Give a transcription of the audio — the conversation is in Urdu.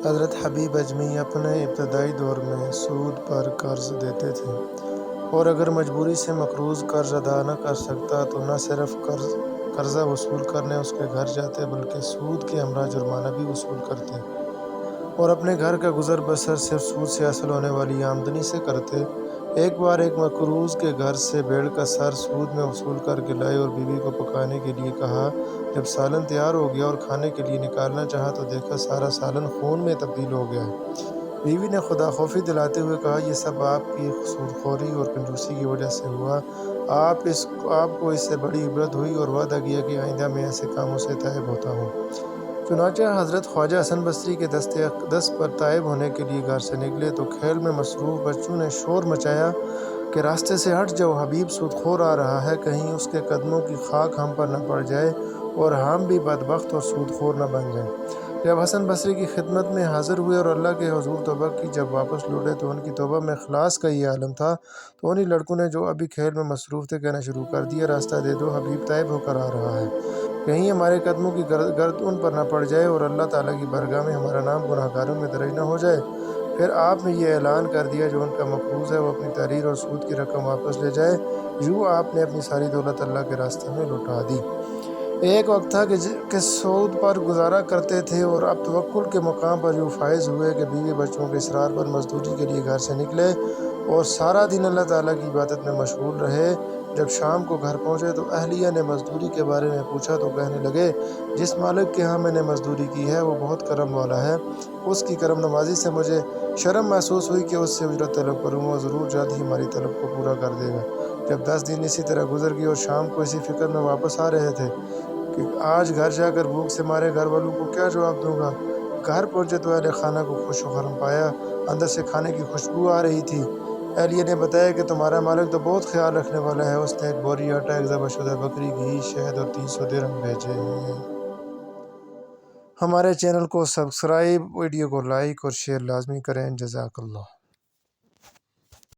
حضرت حبیب اجمی اپنے ابتدائی دور میں سود پر قرض دیتے تھے، اور اگر مجبوری سے مقروض قرض ادا نہ کر سکتا تو نہ صرف قرضہ وصول کرنے اس کے گھر جاتے بلکہ سود کے ہمراہ جرمانہ بھی وصول کرتے، اور اپنے گھر کا گزر بسر صرف سود سے حاصل ہونے والی آمدنی سے کرتے۔ ایک بار ایک مقروض کے گھر سے بھیڑ کا سر سود میں وصول کر کے لائے اور بیوی کو پکانے کے لیے کہا۔ جب سالن تیار ہو گیا اور کھانے کے لیے نکالنا چاہا تو دیکھا سارا سالن خون میں تبدیل ہو گیا ہے۔ بیوی نے خدا خوفی دلاتے ہوئے کہا، یہ سب آپ کی سود خوری اور کنجوسی کی وجہ سے ہوا۔ آپ کو اس سے بڑی عبرت ہوئی اور وعدہ کیا کہ آئندہ میں ایسے کاموں سے تائب ہوتا ہوں۔ چنانچہ حضرت خواجہ حسن بصری کے دست پر تائب ہونے کے لیے گھر سے نکلے تو کھیل میں مصروف بچوں نے شور مچایا کہ راستے سے ہٹ جاؤ، حبیب سود خور آ رہا ہے، کہیں اس کے قدموں کی خاک ہم پر نہ پڑ جائے اور ہم بھی بدبخت اور سود خور نہ بن جائیں۔ جب حسن بصری کی خدمت میں حاضر ہوئے اور اللہ کے حضور توبہ کی، جب واپس لوٹے تو ان کی توبہ میں اخلاص کا یہ عالم تھا، تو انہی لڑکوں نے جو ابھی کھیل میں مصروف تھے کہنا شروع کر دیا، راستہ دے دو، حبیب تائب ہو کر آ رہا ہے، کہیں ہمارے قدموں کی گرد ان پر نہ پڑ جائے اور اللہ تعالیٰ کی بارگاہ میں ہمارا نام گناہ گاروں میں درج نہ ہو جائے۔ پھر آپ نے یہ اعلان کر دیا، جو ان کا مقروض ہے وہ اپنی تحریر اور سود کی رقم واپس لے جائے۔ یوں آپ نے اپنی ساری دولت اللہ کے راستے میں لوٹا دی۔ ایک وقت تھا کہ سود پر گزارا کرتے تھے اور اب توکل کے مقام پر یوں فائز ہوئے کہ بیوی بچوں کے اصرار پر مزدوری کے لیے گھر سے نکلے اور سارا دن اللہ تعالیٰ کی عبادت میں مشغول رہے۔ جب شام کو گھر پہنچے تو اہلیہ نے مزدوری کے بارے میں پوچھا تو کہنے لگے، جس مالک کے ہاں میں نے مزدوری کی ہے وہ بہت کرم والا ہے، اس کی کرم نوازی سے مجھے شرم محسوس ہوئی کہ اس سے اجرت طلب کروں، وہ ضرور جلد ہی ہماری طلب کو پورا کر دے گا۔ جب 10 دن اسی طرح گزر گئے اور شام کو اسی فکر میں واپس آ رہے تھے کہ آج گھر جا کر بھوک سے مارے گھر والوں کو کیا جواب دوں گا، گھر پہنچے تو اہل خانہ کو خوش و خرم پایا، اندر سے کھانے کی خوشبو آ رہی تھی۔ اہلیہ نے بتایا کہ تمہارا مالک تو بہت خیال رکھنے والا ہے، اس نے ایک بوری آٹا، ایک ذبح شدہ بکری، گھی، شہد اور 300 درہم بھیجے ہیں۔ ہمارے چینل کو سبسکرائب، ویڈیو کو لائک اور شیئر لازمی کریں۔ جزاک اللہ۔